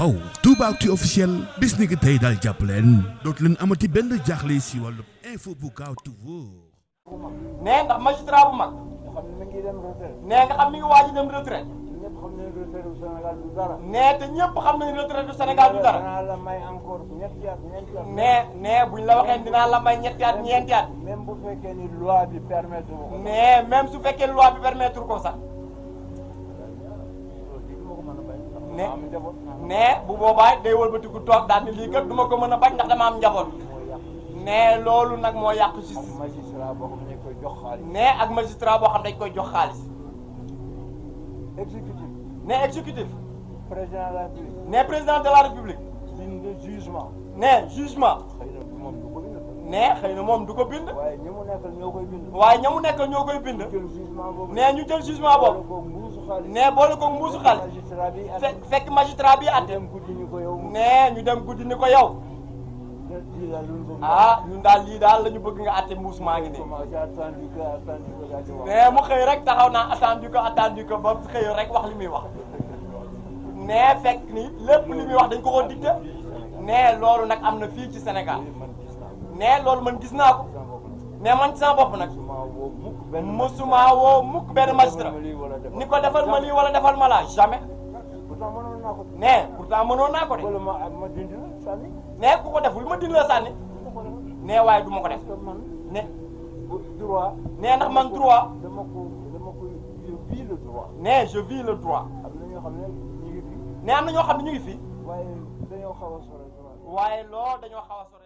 faw Toubactu officiel bis ni ki tey daal jàpp leen dootu leen amati benn jaaxle si wàllu info bu gaaw te wóor. nee ndax magistrat bu mag. nee nga xam mi ngi waaj a dem retraite. nee te ñëpp xam nañu retraite du Sénégal du dara. nee buñ la waxee dinaa la may ñetti at ñeenti at. même bu fekkee ni loi bi permettre ko. nee même su fekkee loi bi permettre ko sax. nee bu boobaa day wëlbatiku toog daal ni lii kat du ma ko mën a bañ ndax dama am njaboot. nee loolu nag moo yàq justice. nee ak magistrat boo xam dañ koy jox xaalis. exécutif. nee exécutif. président de la République. nee président de la République. bind jugement. nee jugement. nee xëy na moom du ko bind. waaye ñi mu nekkal ñoo koy bind. waaye ñi mu nekkal ñoo koy bind. nee ñu jël jugement boobu. nee boole ko mbuusu xaalis. fekk magistrat bi àtte. nee ñu dem guddi ni ko yow. ah ñun daal lii daal la ñu bëgg nga àtte mbuus maa ngi nii. nee mu xëy rek taxaw naa attendu ko ba xëy rek wax li muy wax. nee fekk ni lépp li muy wax dañ ko ko dicté. nee loolu nag am na fii ci Sénégal. nee loolu man gis naa ko. nee man ci sama bopp nag. mosuma woo mukk benn magistrat. ni ko defal ma lii wala defal ma laa jamais. nee pourtant mënoon naa ko de. nee ku ko deful ma dindi la sànni. nee waaye du ma ko def. ne nee ndax man droit. nee je vis le droit. nee am na ñoo xam ne ñu ngi fi. waaye loolu dañoo xaw a sore.